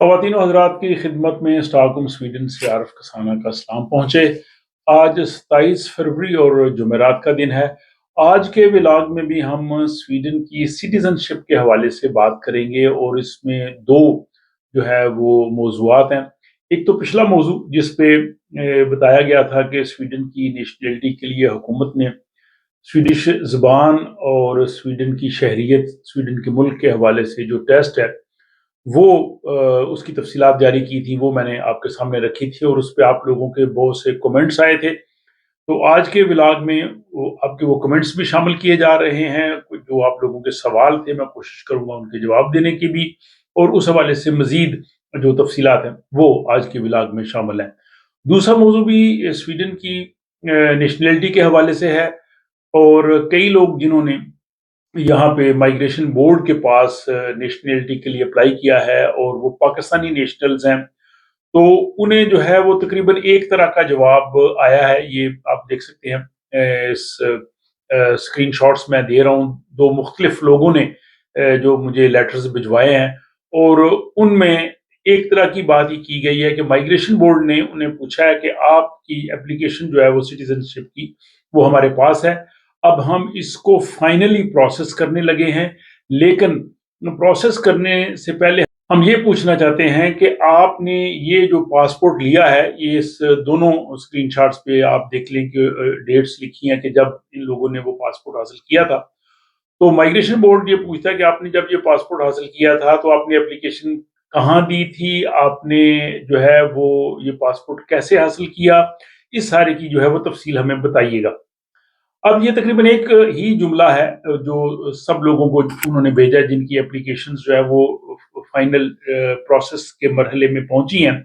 خواتین و حضرات کی خدمت میں اسٹاک سویڈن سے عارف کسانہ کا سلام پہنچے۔ آج 27 فروری اور جمعرات کا دن ہے۔ آج کے ولاگ میں بھی ہم سویڈن کی سٹیزن شپ کے حوالے سے بات کریں گے، اور اس میں دو جو ہے وہ موضوعات ہیں۔ ایک تو پچھلا موضوع جس پہ بتایا گیا تھا کہ سویڈن کی نیشنلٹی کے لیے حکومت نے سویڈش زبان اور سویڈن کی شہریت، سویڈن کے ملک کے حوالے سے جو ٹیسٹ ہے وہ اس کی تفصیلات جاری کی تھی، وہ میں نے آپ کے سامنے رکھی تھی، اور اس پہ آپ لوگوں کے بہت سے کمنٹس آئے تھے۔ تو آج کے ولاگ میں آپ کے وہ کمنٹس بھی شامل کیے جا رہے ہیں، جو آپ لوگوں کے سوال تھے میں کوشش کروں گا ان کے جواب دینے کی بھی، اور اس حوالے سے مزید جو تفصیلات ہیں وہ آج کے ولاگ میں شامل ہیں۔ دوسرا موضوع بھی سویڈن کی نیشنلٹی کے حوالے سے ہے، اور کئی لوگ جنہوں نے یہاں پہ مائیگریشن بورڈ کے پاس نیشنلٹی کے لیے اپلائی کیا ہے اور وہ پاکستانی نیشنلز ہیں، تو انہیں جو ہے وہ تقریباً ایک طرح کا جواب آیا ہے۔ یہ آپ دیکھ سکتے ہیں، اس اسکرین شاٹس میں دے رہا ہوں، دو مختلف لوگوں نے جو مجھے لیٹرز بھجوائے ہیں، اور ان میں ایک طرح کی بات یہ کی گئی ہے کہ مائیگریشن بورڈ نے انہیں پوچھا ہے کہ آپ کی اپلیکیشن جو ہے وہ سٹیزن شپ کی وہ ہمارے پاس ہے، اب ہم اس کو فائنلی پروسیس کرنے لگے ہیں، لیکن پروسیس کرنے سے پہلے ہم یہ پوچھنا چاہتے ہیں کہ آپ نے یہ جو پاسپورٹ لیا ہے، یہ اس دونوں اسکرین شاٹس پہ آپ دیکھ لیں کہ ڈیٹس لکھی ہیں کہ جب ان لوگوں نے وہ پاسپورٹ حاصل کیا تھا، تو مائیگریشن بورڈ یہ پوچھتا ہے کہ آپ نے جب یہ پاسپورٹ حاصل کیا تھا تو آپ نے اپلیکیشن کہاں دی تھی، آپ نے جو ہے وہ یہ پاسپورٹ کیسے حاصل کیا، اس سارے کی جو ہے وہ تفصیل ہمیں بتائیے گا۔ اب یہ تقریباً ایک ہی جملہ ہے جو سب لوگوں کو انہوں نے بھیجا جن کی اپلیکیشنز جو ہے وہ فائنل پروسیس کے مرحلے میں پہنچی ہیں۔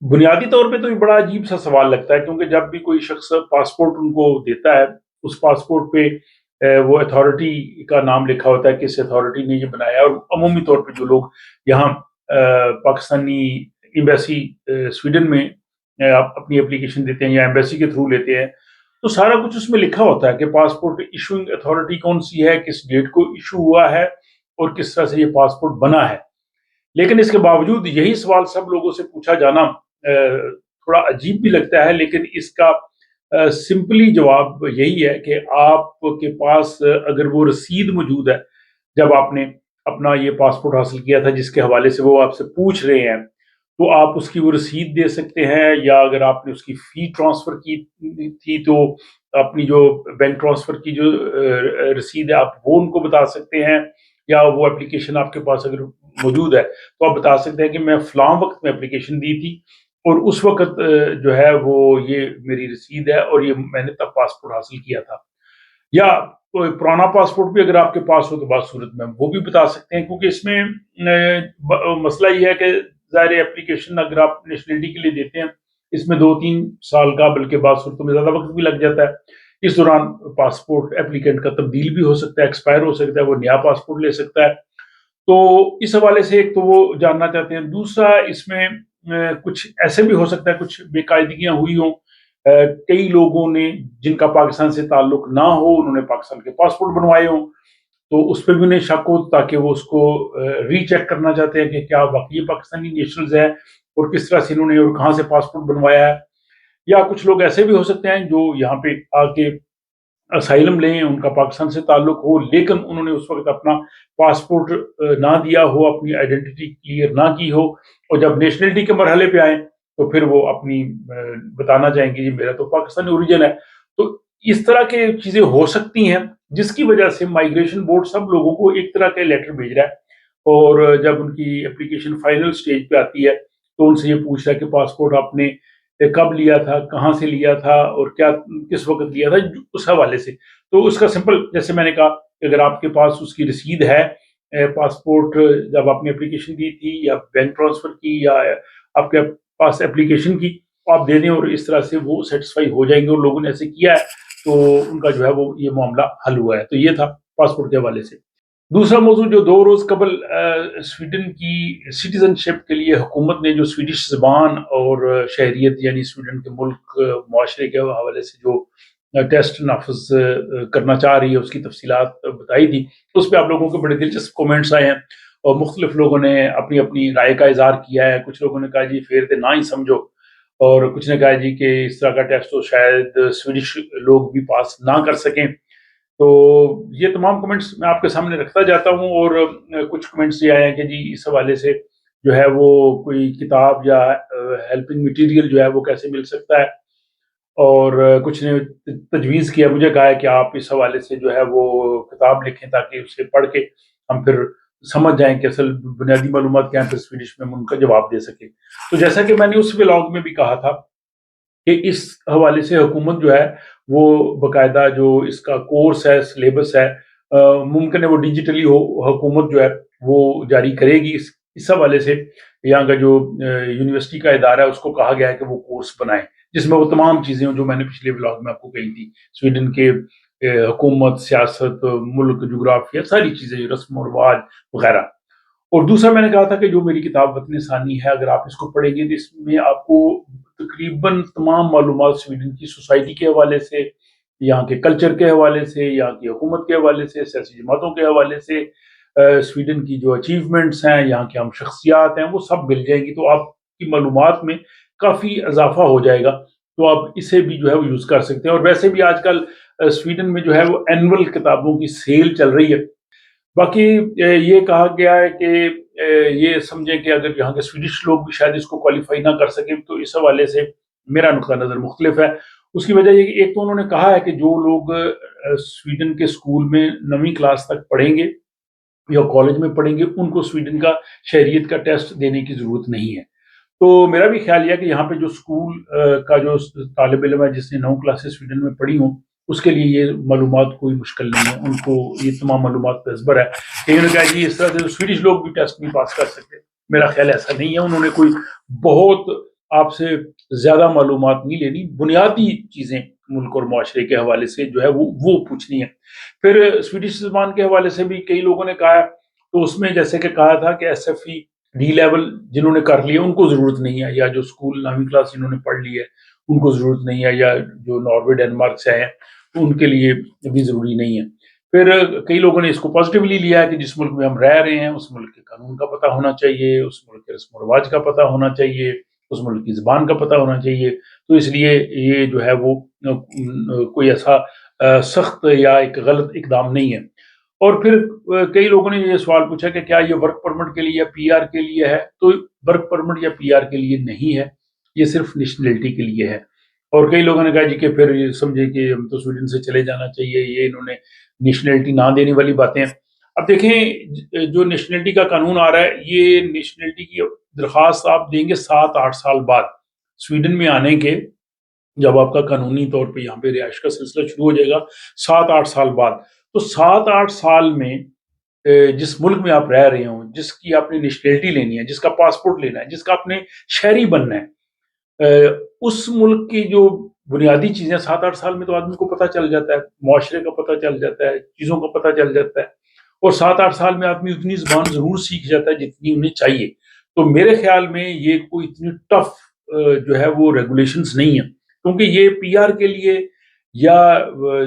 بنیادی طور پہ تو یہ بڑا عجیب سا سوال لگتا ہے، کیونکہ جب بھی کوئی شخص پاسپورٹ ان کو دیتا ہے، اس پاسپورٹ پہ وہ اتھارٹی کا نام لکھا ہوتا ہے، کس اتھارٹی نے یہ بنایا، اور عمومی طور پہ جو لوگ یہاں پاکستانی ایمبیسی سویڈن میں اپنی اپلیکیشن دیتے ہیں یا ایمبیسی کے تھرو لیتے ہیں، تو سارا کچھ اس میں لکھا ہوتا ہے کہ پاسپورٹ ایشوئنگ اتھارٹی کون سی ہے، کس ڈیٹ کو ایشو ہوا ہے، اور کس طرح سے یہ پاسپورٹ بنا ہے۔ لیکن اس کے باوجود یہی سوال سب لوگوں سے پوچھا جانا تھوڑا عجیب بھی لگتا ہے، لیکن اس کا سمپلی جواب یہی ہے کہ آپ کے پاس اگر وہ رسید موجود ہے جب آپ نے اپنا یہ پاسپورٹ حاصل کیا تھا جس کے حوالے سے وہ آپ سے پوچھ رہے ہیں، تو آپ اس کی وہ رسید دے سکتے ہیں، یا اگر آپ نے اس کی فی ٹرانسفر کی تھی تو اپنی جو بینک ٹرانسفر کی جو رسید ہے آپ وہ ان کو بتا سکتے ہیں، یا وہ اپلیکیشن آپ کے پاس اگر موجود ہے تو آپ بتا سکتے ہیں کہ میں فلاں وقت میں اپلیکیشن دی تھی اور اس وقت جو ہے وہ یہ میری رسید ہے اور یہ میں نے تب پاسپورٹ حاصل کیا تھا۔ یا کوئی پرانا پاسپورٹ بھی اگر آپ کے پاس ہو تو بعض صورت میں وہ بھی بتا سکتے ہیں، کیونکہ اس میں مسئلہ یہ ہے کہ ظاہر اپلیکیشن اگر آپ نیشنلٹی کے لیے دیتے ہیں، اس میں 2-3 سال کا بلکہ بعض صورتوں میں زیادہ وقت بھی لگ جاتا ہے۔ اس دوران پاسپورٹ اپلیکینٹ کا تبدیل بھی ہو سکتا ہے، ایکسپائر ہو سکتا ہے، وہ نیا پاسپورٹ لے سکتا ہے۔ تو اس حوالے سے ایک تو وہ جاننا چاہتے ہیں، دوسرا اس میں کچھ ایسے بھی ہو سکتا ہے کچھ بے قاعدگیاں ہوئی ہوں، کئی لوگوں نے جن کا پاکستان سے تعلق نہ ہو انہوں نے پاکستان کے پاسپورٹ بنوائے ہوں، تو اس پہ بھی انہیں شک ہو تاکہ وہ اس کو ری چیک کرنا چاہتے ہیں کہ کیا واقعی پاکستانی نیشنلز ہیں اور کس طرح سے انہوں نے اور کہاں سے پاسپورٹ بنوایا ہے۔ یا کچھ لوگ ایسے بھی ہو سکتے ہیں جو یہاں پہ آ کے اسائلم لیں، ان کا پاکستان سے تعلق ہو لیکن انہوں نے اس وقت اپنا پاسپورٹ نہ دیا ہو، اپنی آئیڈینٹی کلیئر نہ کی ہو، اور جب نیشنلٹی کے مرحلے پہ آئیں تو پھر وہ اپنی بتانا چاہیں گے جی میرا تو پاکستانی اوریجن ہے۔ تو اس طرح کے چیزیں ہو سکتی ہیں جس کی وجہ سے مائیگریشن بورڈ سب لوگوں کو ایک طرح کا لیٹر بھیج رہا ہے، اور جب ان کی اپلیکیشن فائنل سٹیج پہ آتی ہے تو ان سے یہ پوچھ رہا ہے کہ پاسپورٹ آپ نے کب لیا تھا، کہاں سے لیا تھا، اور کیا کس وقت لیا تھا، اس حوالے سے۔ تو اس کا سمپل جیسے میں نے کہا کہ اگر آپ کے پاس اس کی رسید ہے، پاسپورٹ جب آپ نے اپلیکیشن دی تھی یا بینک ٹرانسفر کی یا آپ کے پاس اپلیکیشن کی، آپ دے دیں اور اس طرح سے وہ سیٹسفائی ہو جائیں گے، اور لوگوں نے ایسے کیا ہے تو ان کا جو ہے وہ یہ معاملہ حل ہوا ہے۔ تو یہ تھا پاسپورٹ کے حوالے سے۔ دوسرا موضوع جو 2 روز قبل سویڈن کی سٹیزن شپ کے لیے حکومت نے جو سویڈش زبان اور شہریت یعنی سویڈن کے ملک معاشرے کے حوالے سے جو ٹیسٹ نافذ کرنا چاہ رہی ہے اس کی تفصیلات بتائی تھی، اس پہ آپ لوگوں کے بڑے دلچسپ کومنٹس آئے ہیں، اور مختلف لوگوں نے اپنی اپنی رائے کا اظہار کیا ہے. کچھ لوگوں نے کہا جی فیئر تھے نہ ہی سمجھو، اور کچھ نے کہا جی کہ اس طرح کا ٹیسٹ تو شاید سویڈش لوگ بھی پاس نہ کر سکیں. تو یہ تمام کمنٹس میں آپ کے سامنے رکھتا جاتا ہوں، اور کچھ کمنٹس یہ آئے ہیں کہ جی اس حوالے سے جو ہے وہ کوئی کتاب یا ہیلپنگ مٹیریل جو ہے وہ کیسے مل سکتا ہے، اور کچھ نے تجویز کیا، مجھے کہا ہے کہ آپ اس حوالے سے جو ہے وہ کتاب لکھیں تاکہ اسے پڑھ کے ہم پھر سمجھ جائیں کہ اصل بنیادی معلومات کیا ہیں، پھر سویڈش میں ہم ان کا جواب دے سکیں. تو جیسا کہ میں نے اس ولاگ میں بھی کہا تھا کہ اس حوالے سے حکومت جو ہے وہ باقاعدہ جو اس کا کورس ہے، سلیبس ہے، ممکن ہے وہ ڈیجیٹلی حکومت جو ہے وہ جاری کرے گی. اس حوالے سے یہاں کا جو یونیورسٹی کا ادارہ ہے اس کو کہا گیا ہے کہ وہ کورس بنائیں جس میں وہ تمام چیزیں جو میں نے پچھلے ولاگ میں آپ کو کہی تھی، سویڈن کے حکومت، سیاست، ملک، جغرافیہ، ساری چیزیں، رسم و رواج وغیرہ. اور دوسرا میں نے کہا تھا کہ جو میری کتاب وطن ثانی ہے، اگر آپ اس کو پڑھیں گے تو اس میں آپ کو تقریباً تمام معلومات سویڈن کی سوسائٹی کے حوالے سے، یہاں کے کلچر کے حوالے سے، یہاں کی حکومت کے حوالے سے، سیاسی جماعتوں کے حوالے سے، سویڈن کی جو اچیومنٹس ہیں، یہاں کی ہم شخصیات ہیں، وہ سب مل جائیں گی. تو آپ کی معلومات میں کافی اضافہ ہو جائے گا. تو آپ اسے بھی جو ہے وہ یوز کر سکتے ہیں. اور ویسے بھی آج کل سویڈن میں جو ہے وہ اینول کتابوں کی سیل چل رہی ہے. باقی یہ کہا گیا ہے کہ یہ سمجھیں کہ اگر یہاں کے سویڈش لوگ بھی شاید اس کو کوالیفائی نہ کر سکیں، تو اس حوالے سے میرا نقطہ نظر مختلف ہے. اس کی وجہ یہ کہ ایک تو انہوں نے کہا ہے کہ جو لوگ سویڈن کے اسکول میں 9ویں کلاس تک پڑھیں گے یا کالج میں پڑھیں گے، ان کو سویڈن کا شہریت کا ٹیسٹ دینے کی ضرورت نہیں ہے. تو میرا بھی خیال یہ ہے کہ یہاں پہ جو اسکول کا جو طالب علم ہے جس نے 9 کلاسز سویڈن میں پڑھی ہوں، اس کے لیے یہ معلومات کوئی مشکل نہیں ہے. ان کو یہ تمام معلومات پہ ازبر ہے. کہ انہوں نے کہا جی اس طرح سے سویڈش لوگ بھی ٹیسٹ نہیں پاس کر سکتے. میرا خیال ایسا نہیں ہے. انہوں نے کوئی بہت آپ سے زیادہ معلومات نہیں لینی، بنیادی چیزیں ملک اور معاشرے کے حوالے سے جو ہے وہ پوچھنی ہے. پھر سویڈش زبان کے حوالے سے بھی کئی لوگوں نے کہا ہے، تو اس میں جیسے کہ کہا تھا کہ S F E D level جنہوں نے کر لیا ان کو ضرورت نہیں ہے، یا جو اسکول 9ویں کلاس جنہوں نے پڑھ لی ہے ان کو ضرورت نہیں ہے، یا جو ناروے ڈینمارک سے ہیں ان کے لیے بھی ضروری نہیں ہے. پھر کئی لوگوں نے اس کو پازیٹیولی لیا ہے کہ جس ملک میں ہم رہ رہے ہیں اس ملک کے قانون کا پتہ ہونا چاہیے، اس ملک کے رسم و رواج کا پتہ ہونا چاہیے، اس ملک کی زبان کا پتہ ہونا چاہیے. تو اس لیے یہ جو ہے وہ کوئی ایسا سخت یا ایک غلط اقدام نہیں ہے. اور پھر کئی لوگوں نے یہ سوال پوچھا کہ کیا یہ ورک پرمٹ کے لیے یا پی آر کے لیے ہے؟ تو ورک پرمٹ یا پی آر کے لیے نہیں ہے، یہ صرف نیشنلٹی کے لیے ہے. اور کئی لوگوں نے کہا جی کہ پھر یہ سمجھے کہ ہم تو سویڈن سے چلے جانا چاہیے، یہ انہوں نے نیشنلٹی نہ دینے والی باتیں ہیں. اب دیکھیں جو نیشنلٹی کا قانون آ رہا ہے، یہ نیشنلٹی کی درخواست آپ دیں گے 7-8 سال بعد سویڈن میں آنے کے. جب آپ کا قانونی طور پہ یہاں پہ رہائش کا سلسلہ شروع ہو جائے گا 7-8 سال بعد، تو 7-8 سال میں جس ملک میں آپ رہ رہے ہوں، جس کی آپ نے نیشنلٹی لینی ہے، جس کا پاسپورٹ لینا ہے، جس کا آپ نے شہری بننا ہے، اس ملک کی جو بنیادی چیزیں 7-8 سال میں تو آدمی کو پتہ چل جاتا ہے، معاشرے کا پتہ چل جاتا ہے، چیزوں کا پتہ چل جاتا ہے. اور 7-8 سال میں آدمی اتنی زبان ضرور سیکھ جاتا ہے جتنی انہیں چاہیے. تو میرے خیال میں یہ کوئی اتنی ٹف جو ہے وہ ریگولیشنز نہیں ہیں، کیونکہ یہ پی آر کے لیے یا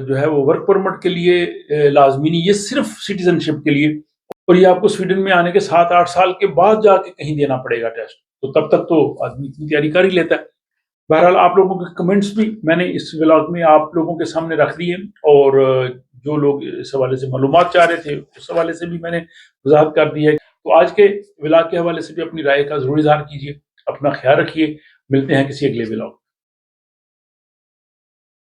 جو ہے وہ ورک پرمٹ کے لیے لازمی نہیں، یہ صرف سٹیزن شپ کے لیے. اور یہ آپ کو سویڈن میں آنے کے 7-8 سال کے بعد جا کے کہیں دینا پڑے گا ٹیسٹ. تو تب تک تو آدمی اتنی تیاری کر ہی لیتا ہے. بہرحال آپ لوگوں کے کمنٹس بھی میں نے اس ولاگ میں آپ لوگوں کے سامنے رکھ دیے، اور جو لوگ اس حوالے سے معلومات چاہ رہے تھے اس حوالے سے بھی میں نے وضاحت کر دی ہے. تو آج کے ولاگ کے حوالے سے بھی اپنی رائے کا ضرور اظہار کیجیے. اپنا خیال رکھیے. ملتے ہیں کسی اگلے ولاگ.